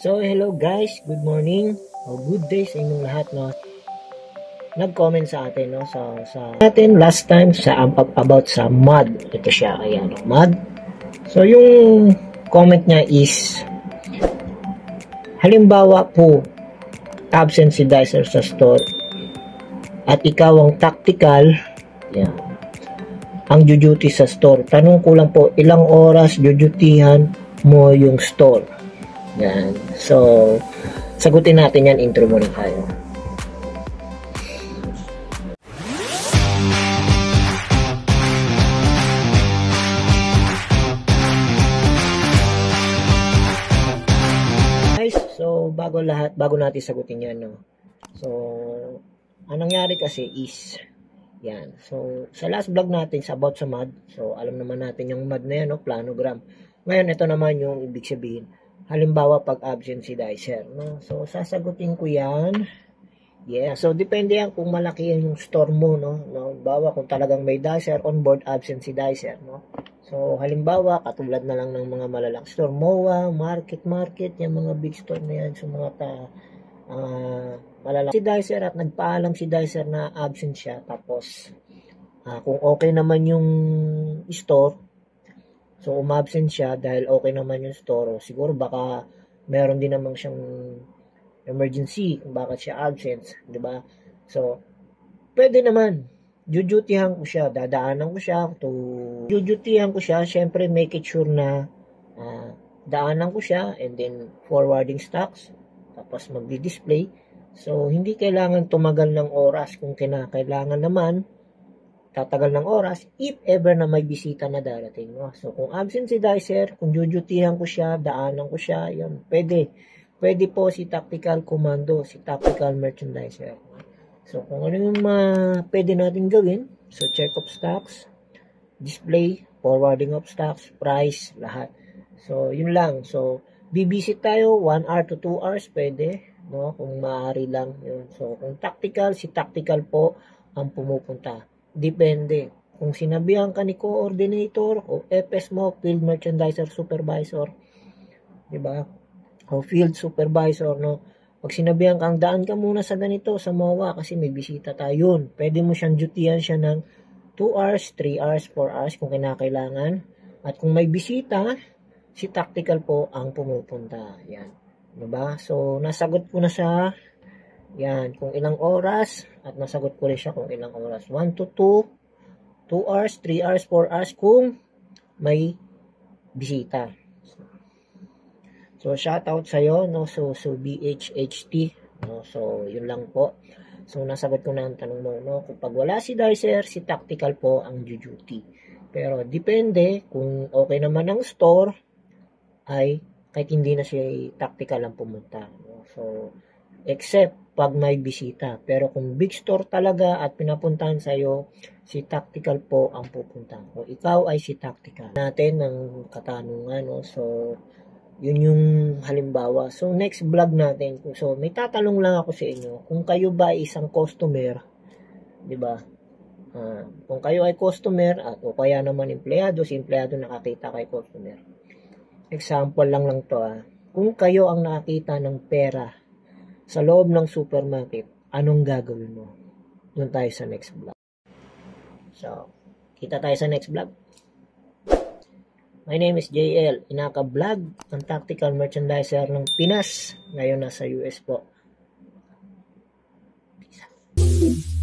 So, hello guys, good morning o good day sa inyong lahat, no. Nag-comment sa atin, no, sa atin last time sa about sa mud. Ito siya, ayan, no, mud. So, yung comment niya is halimbawa po absent si Dicer sa store at ikaw ang tactical, yan, ang duty sa store. Tanong ko lang po, ilang oras dudutihan mo yung store? Yan. So, sagutin natin yan. Intro muna tayo. Guys, so bago natin sagutin yan, no. So, ang nangyari kasi is yan. So, sa last vlog natin sa about sa mud. So, alam naman natin yung mud na yan, no, planogram. Ngayon, ito naman yung ibig sabihin. Halimbawa, pag absent si Dicer, no? So, sasagutin ko yan. Yeah. So, depende yan kung malaki yan yung store mo, no? Halimbawa, kung talagang may Dicer on board, absent si Dicer, no? So, halimbawa, katulad na lang ng mga malalaking store, MOA, market, yung mga big store na yan, so mga malalaki si Dicer at nagpaalam si Dicer na absent siya. Tapos, kung okay naman yung store, so, umabsent siya dahil okay naman yung store. Siguro baka meron din naman siyang emergency kung bakit siya absent, di ba? So, pwede naman. Jujutihan ko siya. Dadaanan ko siya. Jujutihan ko siya. Siyempre, make it sure na daanan ko siya and then forwarding stocks. Tapos, magdi-display. So, hindi kailangan tumagal ng oras. Kung kinakailangan naman, tatagal ng oras if ever na may bisita na darating, no? So, kung absent si Dicer, kung jujutihan ko siya, daanan ko siya, yun, pwede. Pwede po si Tactical Commando, si Tactical Merchandiser. So, kung ano yung pwede natin gawin, so, check of stocks, display, forwarding of stocks, price, lahat. So, yun lang. So, bibisit tayo, 1 hour to 2 hours, pwede, no? Kung maaari lang, yun. So, kung tactical, si Tactical po ang pumupunta. Depende. Kung sinabihan ka ni coordinator o FS mo, field merchandiser supervisor, di ba? O field supervisor, no? Pag sinabihan kang daan ka muna sa ganito, sa MOA, kasi may bisita tayo, yun. Pwede mo siyang dutihan siya ng 2 hours, 3 hours, 4 hours kung kinakailangan. At kung may bisita, si Tactical po ang pumupunta. Yan. Diba? So, nasagot ko na siya. Yan, kung ilang oras, at nasagot ko rin siya kung ilang oras. 1 to 2, 2 hours, 3 hours, 4 hours kung may bisita. So, shoutout sa'yo, no? So BHHT, no? So, yun lang po. So, nasagot ko na ang tanong mo, no? Kung pag wala si Dicer, si Tactical po ang duty. Pero, depende, kung okay naman ang store, ay kahit hindi na si Tactical ang pumunta, no? So, except pag may bisita. Pero kung big store talaga at pinapuntahan sa'yo, si Tactical po ang pupunta. O ikaw ay si Tactical. Natin ng katanungan, no? So, yun yung halimbawa. So, next vlog natin. So, may tatanong lang ako sa inyo. Kung kayo ba ay isang customer, di ba? Kung kayo ay customer at o kaya naman empleyado, si empleyado nakakita kay customer. Example lang to. Kung kayo ang nakakita ng pera sa loob ng supermarket, anong gagawin mo? Doon tayo sa next vlog. So, kita tayo sa next vlog. My name is JL, Inaka-vlog, ang tactical merchandiser ng Pinas. Ngayon nasa US po. Peace out.